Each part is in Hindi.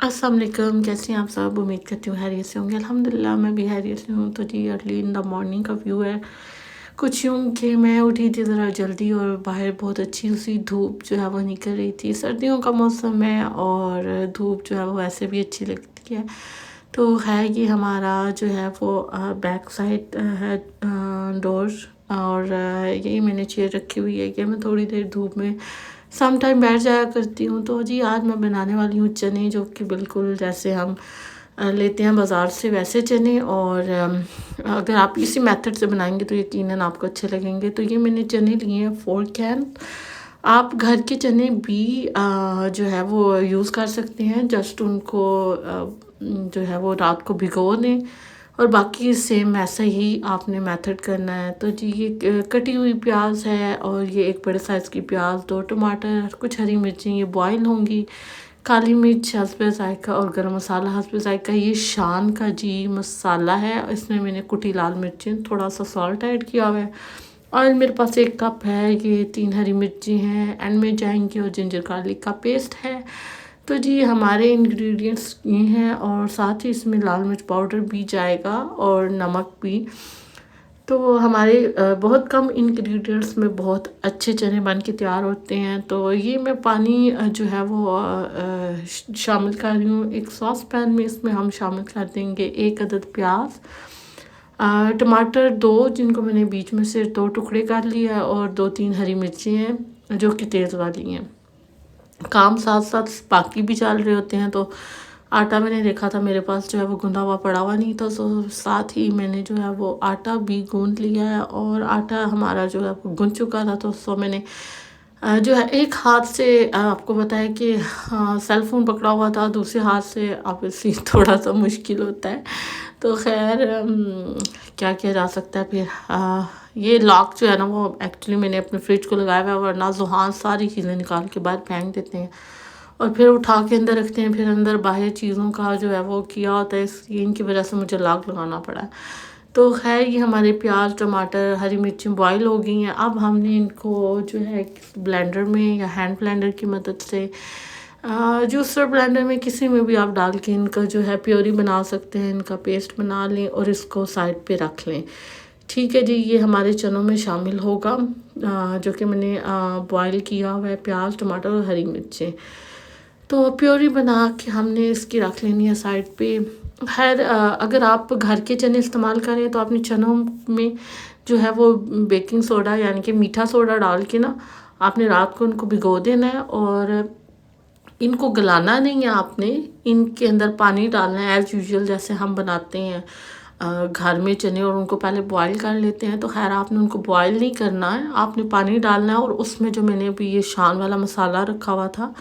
अस्सलाम वालेकुम, कैसे हैं आप सब? उम्मीद करती हूँ खैरियत से होंगे। अल्हम्दुलिल्लाह मैं भी खैरियत से हूँ। तो जी अर्ली इन द मॉर्निंग का व्यू है कुछ यूँ कि मैं उठी थी ज़रा जल्दी और बाहर बहुत अच्छी सी धूप जो है वो निकल रही थी। सर्दियों का मौसम है और धूप जो है वो वैसे भी अच्छी लगती है। तो है कि हमारा जो है वो बैक साइड है डोर, और यही मैंने चेयर रखी हुई है कि मैं थोड़ी देर धूप में सम टाइम बैठ जाया करती हूँ। तो जी आज मैं बनाने वाली हूँ चने, जो कि बिल्कुल जैसे हम लेते हैं बाज़ार से वैसे चने। और अगर आप इसी मेथड से बनाएंगे तो यकीनन आपको अच्छे लगेंगे। तो ये मैंने चने लिए हैं 4 कैन। आप घर के चने भी जो है वो यूज़ कर सकते हैं। जस्ट उनको जो है वो रात को भिगो दें और बाकी सेम ऐसा ही आपने मेथड करना है। तो जी ये कटी हुई प्याज है और ये एक बड़े साइज़ की प्याज, 2 टमाटर, कुछ हरी मिर्चें ये बॉयल होंगी, काली मिर्च हस्बे ज़ायका और गरम मसाला हस्बे ज़ायका। ये शान का जी मसाला है, इसमें मैंने कुटी लाल मिर्चें, थोड़ा सा सॉल्ट ऐड किया हुआ है। ऑयल मेरे पास 1 कप है, ये 3 हरी मिर्ची हैं एंड में जाएंगी, और जिंजर गार्लिक का पेस्ट है। तो जी हमारे इंग्रेडिएंट्स ये हैं, और साथ ही इसमें लाल मिर्च पाउडर भी जाएगा और नमक भी। तो हमारे बहुत कम इंग्रेडिएंट्स में बहुत अच्छे चने बन के तैयार होते हैं। तो ये मैं पानी जो है वो शामिल कर रही हूँ एक सॉस पैन में। इसमें हम शामिल कर देंगे 1 अदद प्याज, टमाटर 2 जिनको मैंने बीच में से 2 टुकड़े कर लिया, और 2-3 हरी मिर्ची हैं जो कि तेज़ वाली हैं। काम साथ साथ बाकी भी चल रहे होते हैं। तो आटा मैंने देखा था मेरे पास जो है वो गूंदा हुआ पड़ा हुआ नहीं था, तो साथ ही मैंने जो है वो आटा भी गूंद लिया है। और आटा हमारा जो है वो गूंद चुका था, तो उसको मैंने जो है एक हाथ से आपको बताया कि सेल फ़ोन पकड़ा हुआ था, दूसरे हाथ से ऑब्वियसली थोड़ा सा मुश्किल होता है। तो खैर क्या किया जा सकता है फिर। ये लॉक जो है ना वो एक्चुअली मैंने अपने फ्रिज को लगाया हुआ है, वरना जुहान सारी चीज़ें निकाल के बाहर फेंक देते हैं और फिर उठा के अंदर रखते हैं। फिर अंदर बाहर चीज़ों का जो है वो किया होता है, इसलिए इनकी वजह से मुझे लॉक लगाना पड़ा है। तो खैर ये हमारे प्याज, टमाटर, हरी मिर्ची बॉयल हो गई हैं। अब हमने इनको जो है ब्लेंडर में या हैंड ब्लेंडर की मदद से, जूसर ब्लेंडर में किसी में भी आप डाल के इनका जो है प्योरी बना सकते हैं, इनका पेस्ट बना लें और इसको साइड पे रख लें। ठीक है जी, ये हमारे चनों में शामिल होगा जो कि मैंने बॉयल किया हुआ है प्याज, टमाटर और हरी मिर्चें। तो प्योरी बना के हमने इसकी रख लेनी है साइड पे। खैर अगर आप घर के चने इस्तेमाल करें तो अपने चनों में जो है वो बेकिंग सोडा यानी कि मीठा सोडा डाल के ना आपने रात को उनको भिगो देना है, और इनको गलाना नहीं है आपने, इनके अंदर पानी डालना है एज़ यूजुअल जैसे हम बनाते हैं घर में चने, और उनको पहले बॉईल कर लेते हैं। तो खैर आपने उनको बॉईल नहीं करना है, आपने पानी डालना है और उसमें जो मैंने अभी ये शान वाला मसाला रखा हुआ था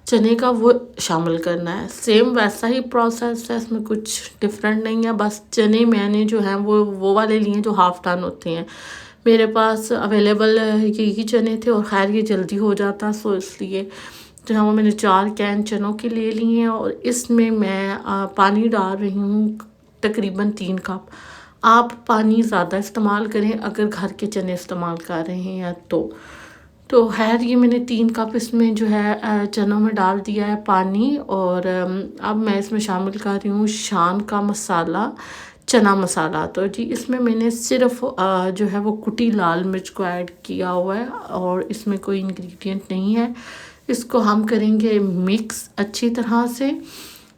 चने का वो शामिल करना है। सेम वैसा ही प्रोसेस है, इसमें कुछ डिफरेंट नहीं है। बस चने मैंने जो हैं वो वाले लिए जो हाफ़ टन होते हैं। मेरे पास अवेलेबल यही चने थे और खैर ये जल्दी हो जाता, सो इसलिए जो है वो मैंने 4 कैन चनों के ले लिए हैं। और इसमें मैं पानी डाल रही हूँ तकरीबन 3 कप। आप पानी ज़्यादा इस्तेमाल करें अगर घर के चने इस्तेमाल कर रहे हैं तो खैर ये मैंने 3 कप इसमें जो है चनों में डाल दिया है पानी। और अब मैं इसमें शामिल कर रही हूँ शान का मसाला, चना मसाला। तो जी इसमें मैंने सिर्फ जो है वो कुटी लाल मिर्च को ऐड किया हुआ है और इसमें कोई इंग्रेडिएंट नहीं है। इसको हम करेंगे मिक्स अच्छी तरह से,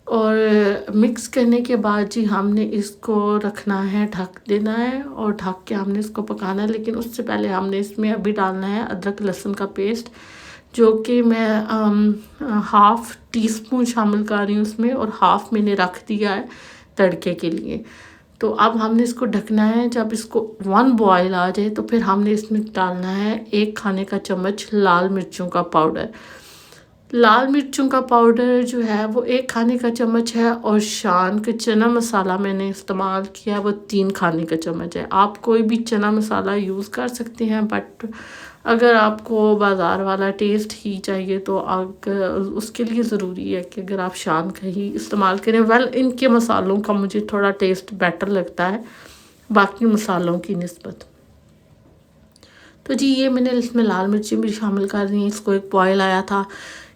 और मिक्स करने के बाद जी हमने इसको रखना है, ढक देना है और ढक के हमने इसको पकाना है। लेकिन उससे पहले हमने इसमें अभी डालना है अदरक लहसुन का पेस्ट, जो कि मैं हाफ़ टी स्पून शामिल कर रही हूँ उसमें, और हाफ़ मैंने रख दिया है तड़के के लिए। तो अब हमने इसको ढकना है। जब इसको 1 बॉयल आ जाए तो फिर हमने इसमें डालना है 1 खाने का चम्मच लाल मिर्चों का पाउडर। लाल मिर्चों का पाउडर जो है वो 1 खाने का चम्मच है, और शान का चना मसाला मैंने इस्तेमाल किया है वो 3 खाने का चम्मच है। आप कोई भी चना मसाला यूज़ कर सकते हैं, बट अगर आपको बाज़ार वाला टेस्ट ही चाहिए तो उसके लिए ज़रूरी है कि अगर आप शान का ही इस्तेमाल करें। वेल इनके मसालों का मुझे थोड़ा टेस्ट बेटर लगता है बाकी मसालों की निस्बत। तो जी ये मैंने इसमें लाल मिर्ची भी शामिल कर दी हैं। इसको एक बॉयल आया था,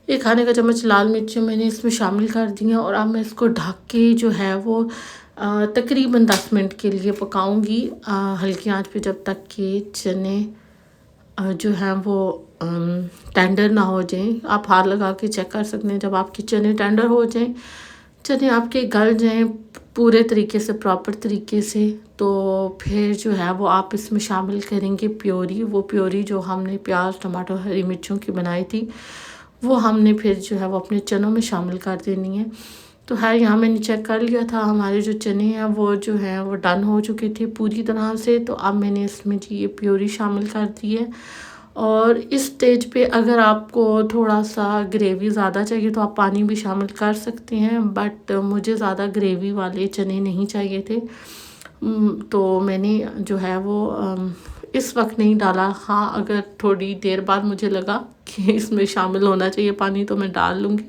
1 खाने का चम्मच लाल मिर्ची मैंने इसमें शामिल कर दी हैं और अब मैं इसको ढक के जो है वो तकरीबन 10 मिनट के लिए पकाऊंगी हल्की आंच पे, जब तक कि चने जो हैं वो टेंडर ना हो जाएं। आप हाथ लगा के चेक कर सकते हैं, जब आपके चने टेंडर हो जाएं, चने आपके गल जाएं पूरे तरीके से, प्रॉपर तरीके से, तो फिर जो है वो आप इसमें शामिल करेंगे प्योरी। वो प्योरी जो हमने प्याज टमाटर हरी मिर्चों की बनाई थी, वो हमने फिर जो है वो अपने चनों में शामिल कर देनी है। तो है यहाँ मैंने चेक कर लिया था, हमारे जो चने हैं वो जो हैं वो डन हो चुके थे पूरी तरह से। तो अब मैंने इसमें जी ये प्योरी शामिल कर दी है। और इस स्टेज पे अगर आपको थोड़ा सा ग्रेवी ज़्यादा चाहिए तो आप पानी भी शामिल कर सकते हैं, बट मुझे ज़्यादा ग्रेवी वाले चने नहीं चाहिए थे, तो मैंने जो है वो इस वक्त नहीं डाला। हाँ, अगर थोड़ी देर बाद मुझे लगा कि इसमें शामिल होना चाहिए पानी तो मैं डाल लूँगी।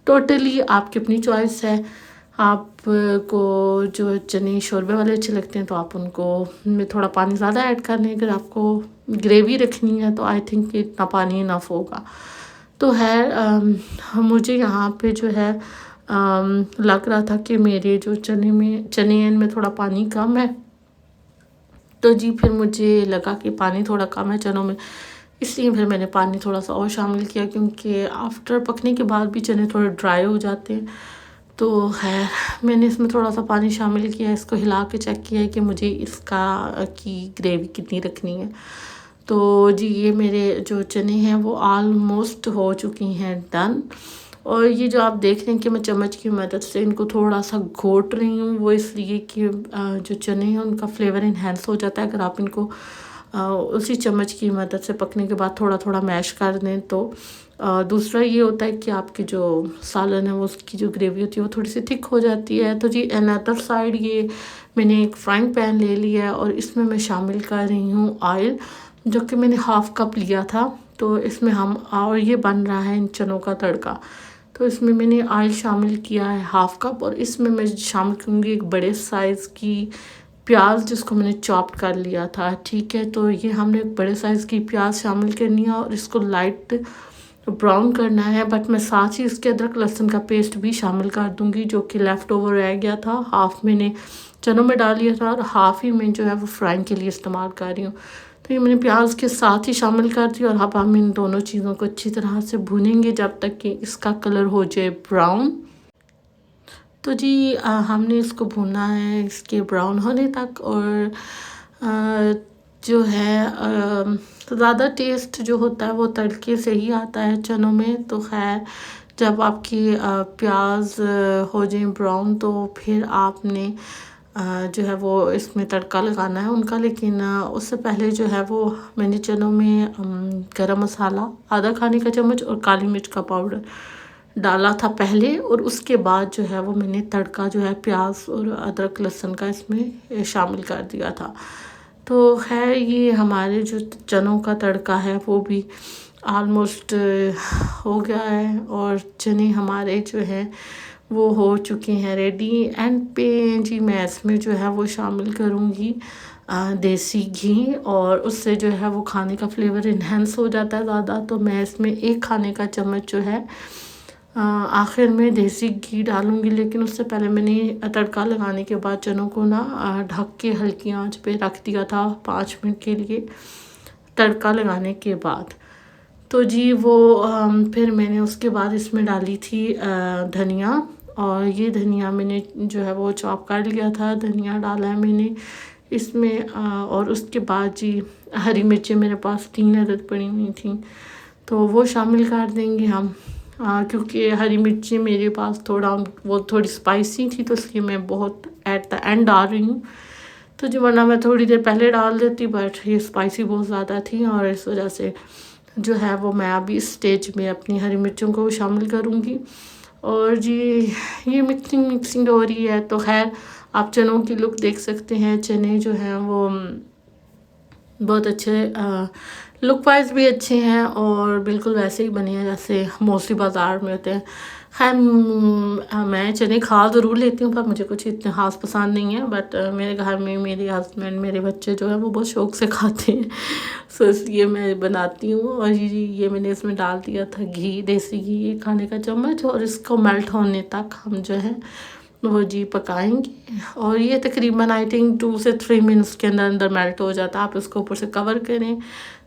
टोटली आपकी अपनी चॉइस है। आपको जो चने शोरबे वाले अच्छे लगते हैं तो आप उनको में थोड़ा पानी ज़्यादा ऐड कर लें। अगर आपको ग्रेवी रखनी है तो आई थिंक इतना पानी इनफ होगा। तो है मुझे यहाँ पे जो है लग रहा था कि मेरे जो चने हैं इनमें थोड़ा पानी कम है, तो जी फिर मुझे लगा कि पानी थोड़ा कम है चनों में, इसलिए फिर मैंने पानी थोड़ा सा और शामिल किया, क्योंकि आफ्टर पकने के बाद भी चने थोड़े ड्राई हो जाते हैं। तो खैर मैंने इसमें थोड़ा सा पानी शामिल किया, इसको हिला के चेक किया है कि मुझे इसका की ग्रेवी कितनी रखनी है। तो जी ये मेरे जो चने हैं वो ऑलमोस्ट हो चुकी हैं डन। और ये जो आप देख रहे हैं कि मैं चम्मच की मदद से इनको थोड़ा सा घोट रही हूँ, वो इसलिए कि जो चने हैं उनका फ्लेवर इन्हेंस हो जाता है अगर आप इनको उसी चम्मच की मदद से पकने के बाद थोड़ा थोड़ा मैश कर दें। तो दूसरा ये होता है कि आपकी जो सालन है वो उसकी जो ग्रेवी होती है वो थोड़ी सी थिक हो जाती है। तो जी अनदर साइड ये मैंने एक फ्राइंग पैन ले लिया है और इसमें मैं शामिल कर रही हूँ ऑयल, जो कि मैंने हाफ़ कप लिया था। तो इसमें और ये बन रहा है इन चनों का तड़का। तो इसमें मैंने ऑयल शामिल किया है हाफ़ कप, और इसमें मैं शामिल करूँगी एक बड़े साइज़ की प्याज जिसको मैंने चॉप कर लिया था। ठीक है, तो ये हमने एक बड़े साइज़ की प्याज शामिल करनी है और इसको लाइट ब्राउन करना है। बट मैं साथ ही इसके अदरक लहसुन का पेस्ट भी शामिल कर दूंगी, जो कि लेफ़्ट ओवर रह गया था। हाफ़ मैंने चनों में डाल लिया था और हाफ़ ही मैं जो है वो फ्राइंग के लिए इस्तेमाल कर रही हूँ। तो ये मैंने प्याज के साथ ही शामिल कर दी, और अब हम इन दोनों चीज़ों को अच्छी तरह से भूनेंगे जब तक कि इसका कलर हो जाए ब्राउन। तो जी हमने इसको भूनना है इसके ब्राउन होने तक। और जो है तो ज़्यादा टेस्ट जो होता है वो तड़के से ही आता है चनों में। तो खैर जब आपकी प्याज हो जाए ब्राउन तो फिर आपने जो है वो इसमें तड़का लगाना है उनका। लेकिन उससे पहले जो है वो मैंने चनों में गरम मसाला आधा खाने का चम्मच और काली मिर्च का पाउडर डाला था पहले, और उसके बाद जो है वो मैंने तड़का जो है प्याज और अदरक लहसुन का इसमें शामिल कर दिया था। तो खैर ये हमारे जो चनों का तड़का है वो भी ऑलमोस्ट हो गया है, और चने हमारे जो हैं वो हो चुके हैं रेडी। एंड पे जी मैं इसमें जो है वो शामिल करूँगी देसी घी, और उससे जो है वो खाने का फ्लेवर इन्हेंस हो जाता है ज़्यादा। तो मैं इसमें 1 खाने का चम्मच जो है आखिर में देसी घी डालूँगी। लेकिन उससे पहले मैंने तड़का लगाने के बाद चनों को ना ढक के हल्की आंच पे रख दिया था 5 मिनट के लिए तड़का लगाने के बाद। तो जी वो फिर मैंने उसके बाद इसमें डाली थी धनिया, और ये धनिया मैंने जो है वो चॉप कर लिया था, धनिया डाला है मैंने इसमें। और उसके बाद जी हरी मिर्चें मेरे पास 3 अदद पड़ी हुई थी, तो वो शामिल कर देंगे हम। क्योंकि हरी मिर्ची मेरे पास वो थोड़ी स्पाइसी थी, तो इसलिए मैं बहुत एट द एंड डाल रही हूँ। तो जो वरना मैं थोड़ी देर पहले डाल देती, बट ये स्पाइसी बहुत ज़्यादा थी और इस वजह से जो है वो मैं अभी इस स्टेज में अपनी हरी मिर्चों को शामिल करूँगी। और जी ये मिक्सिंग हो रही है। तो खैर आप चनों की लुक देख सकते हैं, चने जो हैं वो बहुत अच्छे लुक वाइज भी अच्छे हैं और बिल्कुल वैसे ही बने हैं जैसे मोस्टली बाज़ार में होते हैं। खैर मैं चने खा ज़रूर लेती हूँ पर मुझे कुछ इतने ख़ास पसंद नहीं है, बट मेरे घर में मेरे हस्बैंड मेरे बच्चे जो है वो बहुत शौक़ से खाते हैं। सो इसलिए मैं बनाती हूँ। और ये मैंने इसमें डाल दिया था घी, देसी घी 1 खाने का चम्मच, और इसको मेल्ट होने तक हम जो है वो जी पकाएंगे। और ये तकरीबन आई थिंक 2 से 3 मिनट्स के अंदर अंदर मेल्ट हो जाता है। आप इसको ऊपर से कवर करें।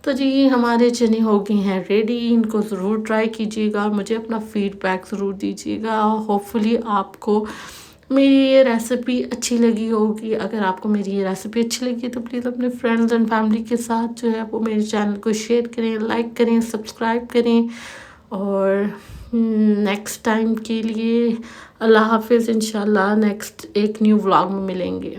तो जी हमारे चने हो गए हैं रेडी। इनको ज़रूर ट्राई कीजिएगा और मुझे अपना फीडबैक ज़रूर दीजिएगा। होपफुली आपको मेरी ये रेसिपी अच्छी लगी होगी। अगर आपको मेरी ये रेसिपी अच्छी लगी तो प्लीज़ अपने फ्रेंड्स एंड फैमिली के साथ जो है वो मेरे चैनल को शेयर करें, लाइक करें, सब्सक्राइब करें। और नेक्स्ट टाइम के लिए अल्लाह हाफ़िज़। इंशाल्लाह नेक्स्ट एक न्यू व्लॉग में मिलेंगे।